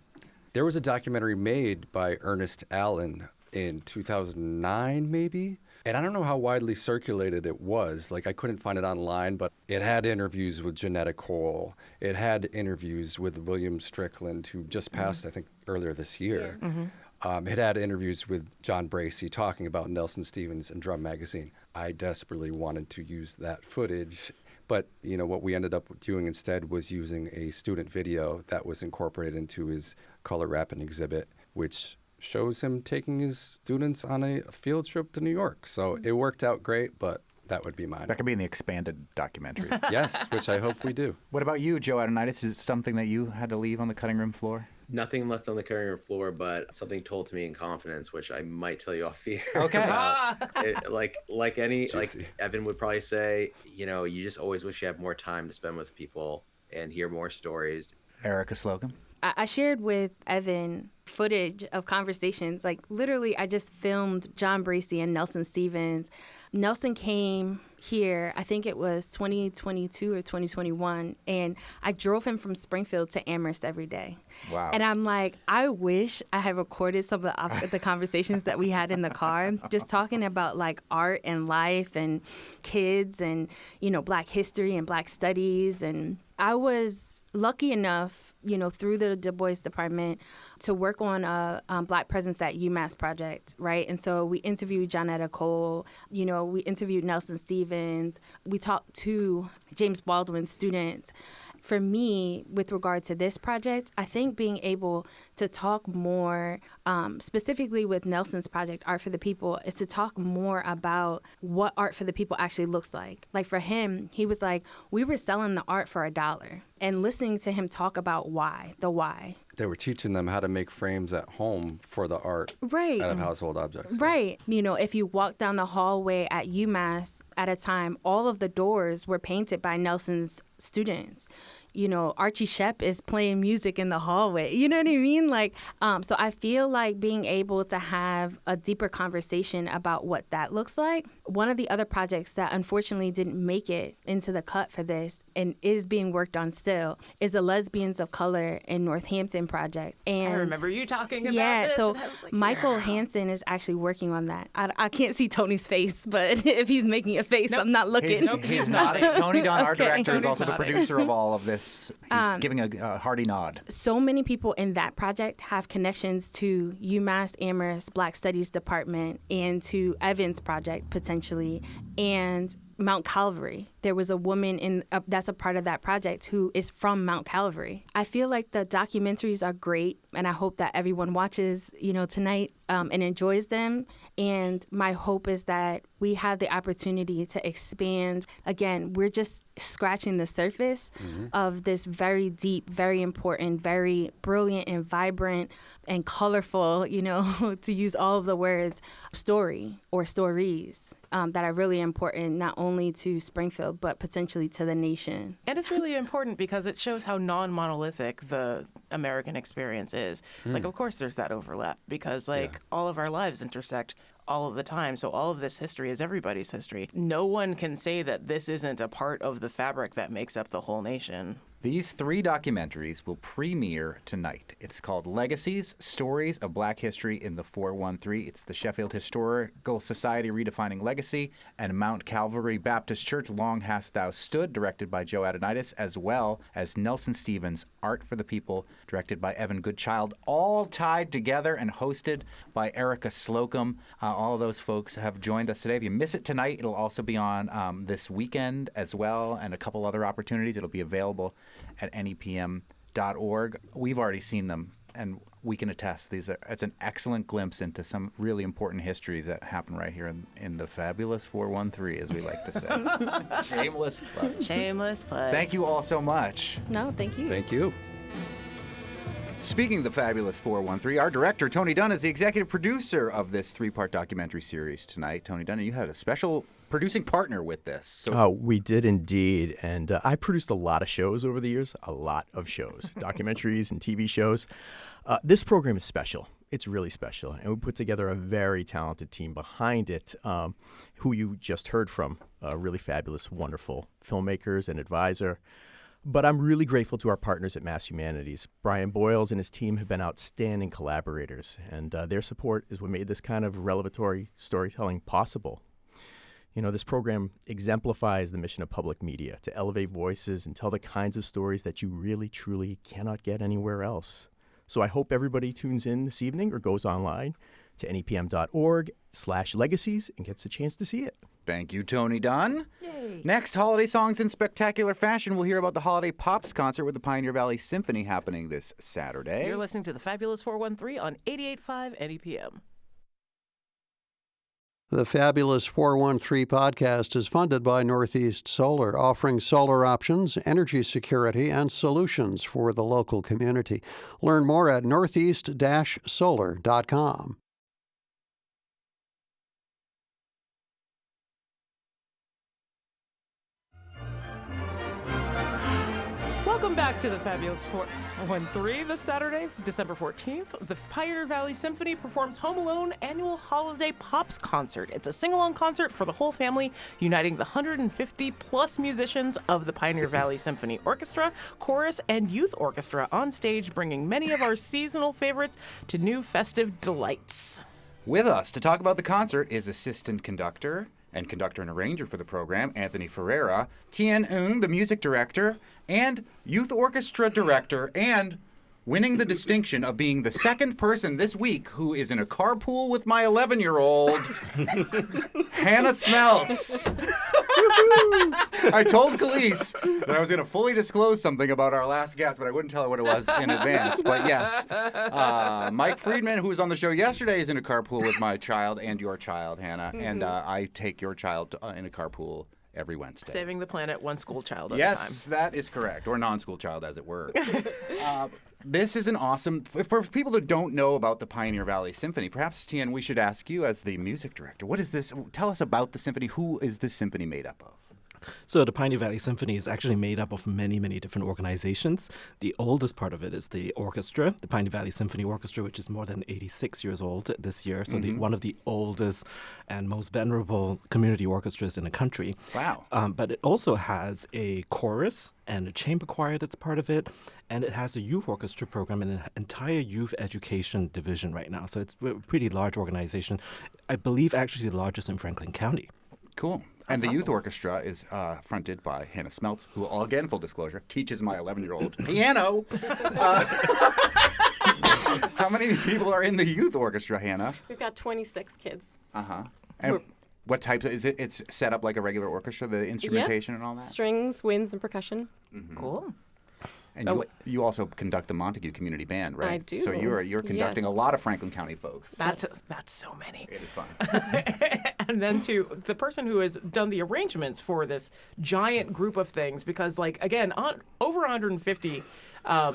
Speaker 8: There was a documentary made by Ernest Allen in 2009, maybe. And I don't know how widely circulated it was. Like, I couldn't find it online, but it had interviews with Janetta Cole. It had interviews with William Strickland, who just passed, I think, earlier this year. Yeah. It had interviews with John Bracey talking about Nelson Stevens and Drum Magazine. I desperately wanted to use that footage. But, you know, what we ended up doing instead was using a student video that was incorporated into his color rapping exhibit, which shows him taking his students on a field trip to New York. So it worked out great, but that would be mine.
Speaker 6: That could be in the expanded documentary.
Speaker 8: Yes, which I hope we do.
Speaker 6: What about you, Joe Aidonidis? Is it something that you had to leave on the cutting room floor?
Speaker 9: Nothing left on the cutting room floor, but something told to me in confidence, which I might tell you off the air.
Speaker 6: Okay.
Speaker 9: Like Evan would probably say, you know, you just always wish you had more time to spend with people and hear more stories.
Speaker 6: Erika Slocomb.
Speaker 7: I shared with Evan footage of conversations. Like, literally, I just filmed John Bracey and Nelson Stevens. Nelson came here, I think it was 2022 or 2021, and I drove him from Springfield to Amherst every day.
Speaker 6: Wow.
Speaker 7: And I'm like, I wish I had recorded some of the conversations that we had in the car, just talking about, like, art and life and kids and, you know, Black history and Black studies. And I was lucky enough, you know, through the Du Bois Department to work on a Black Presence at UMass project, right? And so we interviewed Janetta Cole, you know, we interviewed Nelson Stevens, we talked to James Baldwin students. For me, with regard to this project, I think being able to talk more, specifically with Nelson's project, Art for the People, is to talk more about what Art for the People actually looks like. Like, for him, he was like, we were selling the art for $1. And listening to him talk about the why.
Speaker 8: They were teaching them how to make frames at home for the art
Speaker 7: right.
Speaker 8: out of household objects.
Speaker 7: Right. You know, if you walk down the hallway at UMass at a time, all of the doors were painted by Nelson's students. You know, Archie Shepp is playing music in the hallway. You know what I mean? Like, so I feel like being able to have a deeper conversation about what that looks like. One of the other projects that unfortunately didn't make it into the cut for this and is being worked on still is the Lesbians of Color in Northampton project. And
Speaker 2: I remember you talking about
Speaker 7: this.
Speaker 2: So
Speaker 7: And I was like, Michael Hansen is actually working on that. I can't see Tony's face, but if he's making a face, I'm not looking.
Speaker 6: He's nodding. Tony Dunn, our
Speaker 7: Okay.
Speaker 6: director, is also the
Speaker 2: nodding.
Speaker 6: producer of all of this. He's giving a hearty nod.
Speaker 7: So many people in that project have connections to UMass Amherst Black Studies Department and to Evan's project potentially, and Mount Calvary. There was a woman that's a part of that project who is from Mount Calvary. I feel like the documentaries are great, and I hope that everyone watches, you know, tonight and enjoys them. And my hope is that we have the opportunity to expand. Again, we're just scratching the surface of this very deep, very important, very brilliant and vibrant and colorful, to use all of the words, story or stories that are really important not only to Springfield, but potentially to the nation.
Speaker 2: And it's really important because it shows how non-monolithic the American experience is. Like, of course, there's that overlap because, all of our lives intersect all of the time. So all of this history is everybody's history. No one can say that this isn't a part of the fabric that makes up the whole nation.
Speaker 6: These 3 documentaries will premiere tonight. It's called Legacies, Stories of Black History in the 413. It's the Sheffield Historical Society Redefining Legacy and Mount Calvary Baptist Church, Long Hast Thou Stood, directed by Joe Aidonidis, as well as Nelson Stevens' Art for the People, directed by Evan Goodchild, all tied together and hosted by Erika Slocomb. All of those folks have joined us today. If you miss it tonight, it'll also be on this weekend as well, and a couple other opportunities. It'll be available at NEPM.org. We've already seen them, and we can attest. It's an excellent glimpse into some really important histories that happen right here in the fabulous 413, as we like to say. Shameless plug.
Speaker 2: Shameless plug.
Speaker 6: Thank you all so much.
Speaker 7: No, thank you.
Speaker 8: Thank you.
Speaker 6: Speaking of the fabulous 413, our director, Tony Dunn, is the executive producer of this 3-part documentary series tonight. Tony Dunn, you had a special producing partner with this. So
Speaker 17: we did indeed. And I produced a lot of shows over the years, documentaries and TV shows. This program is special. It's really special. And we put together a very talented team behind it, who you just heard from, really fabulous, wonderful filmmakers and advisor. But I'm really grateful to our partners at Mass Humanities. Brian Boyles and his team have been outstanding collaborators, and their support is what made this kind of revelatory storytelling possible. This program exemplifies the mission of public media to elevate voices and tell the kinds of stories that you really, truly cannot get anywhere else. So I hope everybody tunes in this evening or goes online to nepm.org/legacies and gets a chance to see it.
Speaker 6: Thank you, Tony Dunn.
Speaker 2: Yay.
Speaker 6: Next, holiday songs in spectacular fashion. We'll hear about the Holiday Pops concert with the Pioneer Valley Symphony happening this Saturday.
Speaker 2: You're listening to the Fabulous 413 on 88.5 NEPM.
Speaker 1: The Fabulous 413 podcast is funded by Northeast Solar, offering solar options, energy security, and solutions for the local community. Learn more at northeast-solar.com.
Speaker 2: Welcome back to the Fabulous 413 this Saturday, December 14th. The Pioneer Valley Symphony performs Home Alone annual Holiday Pops concert. It's a sing-along concert for the whole family, uniting the 150-plus musicians of the Pioneer Valley Symphony Orchestra, Chorus, and Youth Orchestra on stage, bringing many of our seasonal favorites to new festive delights.
Speaker 6: With us to talk about the concert is assistant conductor and arranger for the program, Anthony Ferreira, Tian, the music director, and youth orchestra director, and winning the distinction of being the second person this week who is in a carpool with my 11-year-old, Hannah Smeltz. I told Khalees that I was going to fully disclose something about our last guest, but I wouldn't tell her what it was in advance. But yes, Mike Friedman, who was on the show yesterday, is in a carpool with my child and your child, Hannah. Mm-hmm. And I take your child in a carpool every Wednesday.
Speaker 2: Saving the planet one school child at a time.
Speaker 6: Yes, that is correct. Or non-school child, as it were. This is an awesome... For people that don't know about the Pioneer Valley Symphony, perhaps, Tian, we should ask you as the music director, what is this? Tell us about the symphony. Who is this symphony made up of?
Speaker 18: So the Pioneer Valley Symphony is actually made up of many, many different organizations. The oldest part of it is the orchestra, the Pioneer Valley Symphony Orchestra, which is more than 86 years old this year. So one of the oldest and most venerable community orchestras in the country.
Speaker 6: Wow.
Speaker 18: But it also has a chorus and a chamber choir that's part of it. And it has a youth orchestra program and an entire youth education division right now. So it's a pretty large organization. I believe actually the largest in Franklin County.
Speaker 6: Cool. And the youth orchestra is fronted by Hannah Smeltz, who, again, full disclosure, teaches my 11-year-old piano. How many people are in the youth orchestra, Hannah?
Speaker 19: We've got 26 kids.
Speaker 6: Uh-huh. And what type is it? It's set up like a regular orchestra, the instrumentation and all that?
Speaker 19: Strings, winds, and percussion.
Speaker 6: Mm-hmm.
Speaker 2: Cool.
Speaker 6: And you also conduct the Montague Community Band, right?
Speaker 19: I do.
Speaker 6: So you're conducting a lot of Franklin County folks.
Speaker 2: That's so many.
Speaker 6: It is fun.
Speaker 2: and then to the person who has done the arrangements for this giant group of things, because, like, again, over 150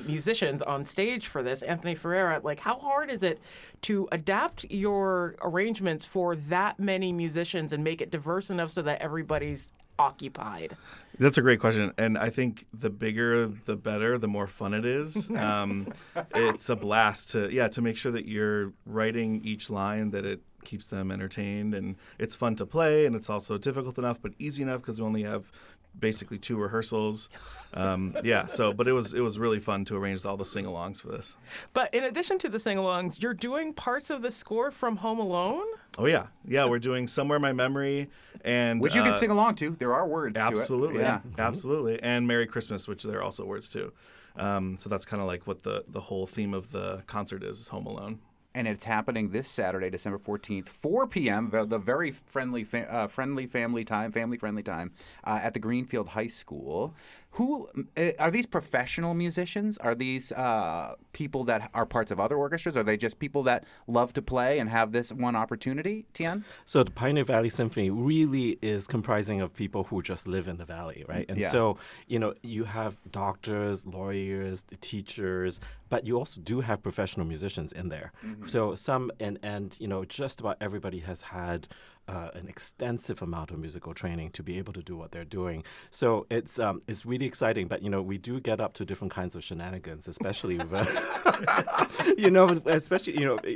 Speaker 2: musicians on stage for this, Anthony Ferreira, like, how hard is it to adapt your arrangements for that many musicians and make it diverse enough so that everybody's occupied?
Speaker 20: That's a great question, and I think the bigger, the better, the more fun it is. It's a blast to make sure that you're writing each line, that it keeps them entertained, and it's fun to play, and it's also difficult enough but easy enough because we only have basically 2 rehearsals. But it was really fun to arrange all the sing-alongs for this.
Speaker 2: But in addition to the sing-alongs, you're doing parts of the score from Home Alone?
Speaker 20: Oh, yeah. Yeah, we're doing Somewhere in My Memory. And
Speaker 6: which you can sing along to. There are words
Speaker 20: absolutely,
Speaker 6: to it.
Speaker 20: Yeah, absolutely. And Merry Christmas, which there are also words to. So that's kind of like what the whole theme of the concert is Home Alone.
Speaker 6: And it's happening this Saturday, December 14th, 4 p.m., the very friendly family time at the Greenfield High School. Who are these professional musicians? Are these people that are parts of other orchestras? Are they just people that love to play and have this one opportunity, Tian?
Speaker 18: So the Pioneer Valley Symphony really is comprising of people who just live in the valley, right? And so, you have doctors, lawyers, teachers, but you also do have professional musicians in there. Mm-hmm. So some, and just about everybody has had an extensive amount of musical training to be able to do what they're doing. So it's really exciting, but we do get up to different kinds of shenanigans, especially with,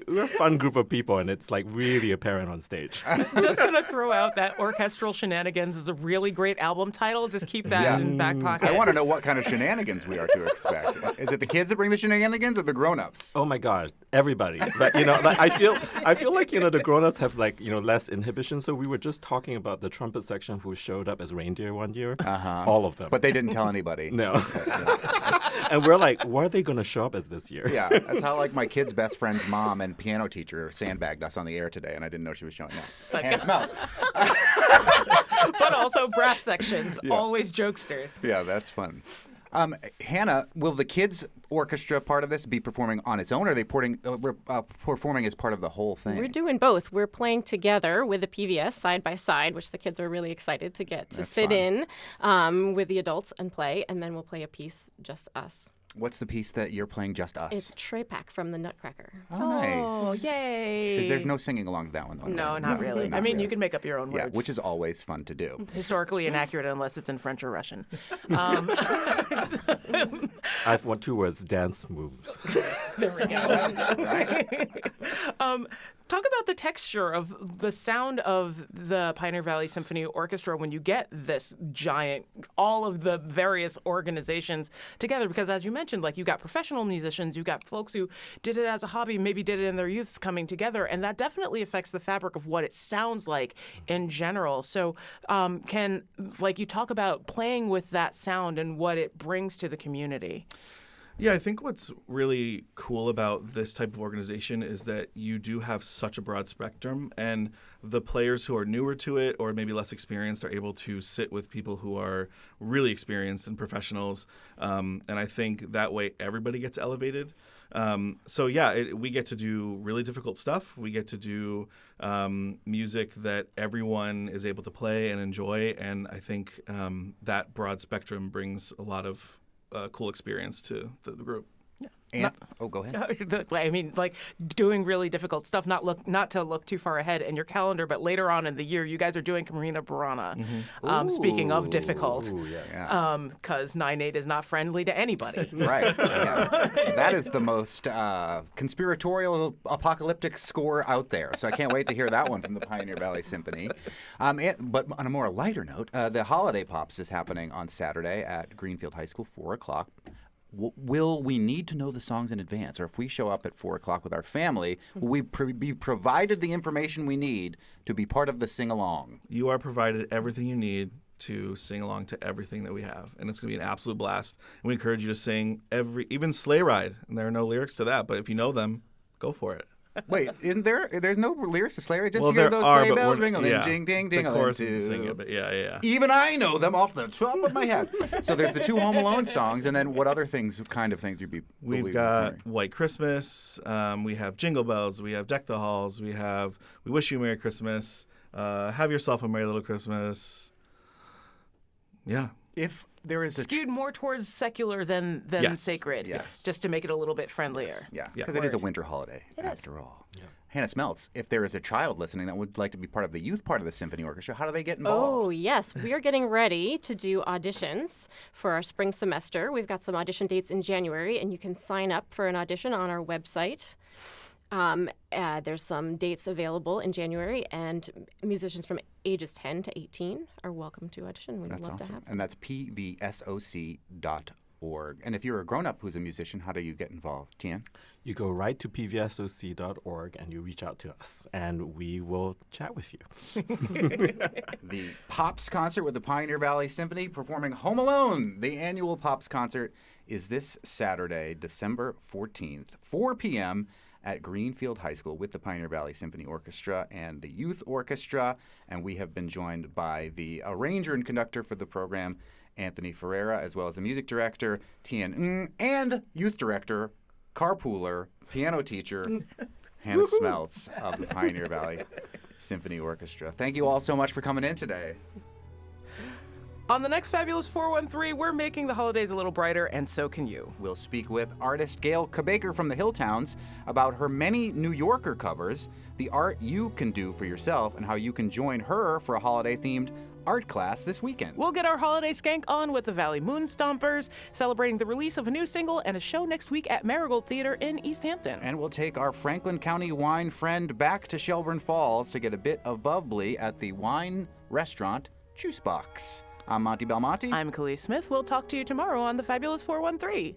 Speaker 18: we're a fun group of people, and it's like really apparent on stage.
Speaker 2: Just gonna throw out that Orchestral Shenanigans is a really great album title. Just keep that in back pocket.
Speaker 6: I want to know what kind of shenanigans we are to expect. Is it the kids that bring the shenanigans or the grown-ups?
Speaker 18: Oh my God, everybody. But I feel like the grown-ups have less inhibition. So we were just talking about the trumpet section who showed up as reindeer one year.
Speaker 6: Uh-huh.
Speaker 18: All of them.
Speaker 6: But they didn't tell anybody.
Speaker 18: No. And we're like, what are they going to show up as this year?
Speaker 6: Yeah, that's how my kid's best friend's mom and piano teacher sandbagged us on the air today, and I didn't know she was showing up. And Smeltz.
Speaker 2: But also brass sections, always jokesters.
Speaker 6: Yeah, that's fun. Hannah, will the kids' orchestra part of this be performing on its own, or are they performing as part of the whole thing?
Speaker 19: We're doing both. We're playing together with the PVS side by side, which the kids are really excited to get to sit in with the adults and play, and then we'll play a piece just us.
Speaker 6: What's the piece that you're playing just us?
Speaker 19: It's Trepak from the Nutcracker.
Speaker 6: Oh, nice.
Speaker 2: Oh, yay.
Speaker 6: There's no singing along to that one, though.
Speaker 2: No, not really. I mean, you can make up your own words.
Speaker 6: Yeah, which is always fun to do.
Speaker 2: Historically inaccurate unless it's in French or Russian.
Speaker 18: I've won 2 words, dance moves.
Speaker 2: There we go. Talk about the texture of the sound of the Pioneer Valley Symphony Orchestra when you get this giant, all of the various organizations together. Because as you mentioned, you got professional musicians, you got folks who did it as a hobby, maybe did it in their youth coming together. And that definitely affects the fabric of what it sounds like in general. So you talk about playing with that sound and what it brings to the community.
Speaker 20: Yeah, I think what's really cool about this type of organization is that you do have such a broad spectrum, and the players who are newer to it or maybe less experienced are able to sit with people who are really experienced and professionals, and I think that way everybody gets elevated. We get to do really difficult stuff. We get to do music that everyone is able to play and enjoy, and I think that broad spectrum brings a lot of cool experience to the group.
Speaker 6: Go ahead.
Speaker 2: I mean, doing really difficult stuff, not to look too far ahead in your calendar, but later on in the year, you guys are doing Camarina Burana. Mm-hmm. Speaking of difficult, because 9/8 is not friendly to anybody.
Speaker 6: Right. Yeah. That is the most conspiratorial, apocalyptic score out there. So I can't wait to hear that one from the Pioneer Valley Symphony. But on a more lighter note, the Holiday Pops is happening on Saturday at Greenfield High School, 4 o'clock. Will we need to know the songs in advance? Or if we show up at 4 o'clock with our family, will we be provided the information we need to be part of the sing-along?
Speaker 20: You are provided everything you need to sing along to everything that we have. And it's going to be an absolute blast. And we encourage you to sing even Sleigh Ride. And there are no lyrics to that, but if you know them, go for it.
Speaker 6: Wait, isn't there? There's no lyrics to Sleigh Ride? Just
Speaker 20: well,
Speaker 6: hear
Speaker 20: there
Speaker 6: those
Speaker 20: are,
Speaker 6: sleigh
Speaker 20: but
Speaker 6: bells ringling, ding, ding, ding.
Speaker 20: The chorus isn't singing, but yeah.
Speaker 6: Even I know them off the top of my head. So there's the 2 Home Alone songs, and then what other kind of things
Speaker 20: We've got White Christmas, we have Jingle Bells, we have Deck the Halls, we Wish You a Merry Christmas. Have yourself a Merry Little Christmas. Yeah.
Speaker 6: If there is
Speaker 2: skewed more towards secular than
Speaker 20: Yes.
Speaker 2: sacred,
Speaker 6: Yes.
Speaker 2: just to make it a little bit friendlier.
Speaker 6: Yes. Yeah, because it is a winter holiday, after all. Yeah. Hannah Smeltz, if there is a child listening that would like to be part of the youth part of the Symphony Orchestra, how do they get involved?
Speaker 19: Oh, yes. We are getting ready to do auditions for our spring semester. We've got some audition dates in January, and you can sign up for an audition on our website. There's some dates available in January, and musicians from ages 10 to 18 are welcome to audition. We'd love to have them.
Speaker 6: And that's pvsoc.org. And if you're a grown-up who's a musician, how do you get involved? Tian?
Speaker 18: You go right to pvsoc.org and you reach out to us, and we will chat with you.
Speaker 6: The Pops concert with the Pioneer Valley Symphony performing Home Alone. The annual Pops concert is this Saturday, December 14th, 4 p.m., at Greenfield High School with the Pioneer Valley Symphony Orchestra and the Youth Orchestra. And we have been joined by the arranger and conductor for the program, Anthony Ferreira, as well as the music director, Tian, and youth director, carpooler, piano teacher, Hannah Smeltz of the Pioneer Valley Symphony Orchestra. Thank you all so much for coming in today.
Speaker 2: On the next Fabulous 413, we're making the holidays a little brighter, and so can you.
Speaker 6: We'll speak with artist Gail Kabaker from the Hilltowns about her many New Yorker covers, the art you can do for yourself, and how you can join her for a holiday-themed art class this weekend.
Speaker 2: We'll get our holiday skank on with the Valley Moon Stompers, celebrating the release of a new single and a show next week at Marigold Theater in East Hampton.
Speaker 6: And we'll take our Franklin County wine friend back to Shelburne Falls to get a bit of bubbly at the wine restaurant Juice Box. I'm Monty Belmonte.
Speaker 2: I'm Khalees Smith. We'll talk to you tomorrow on the Fabulous 413.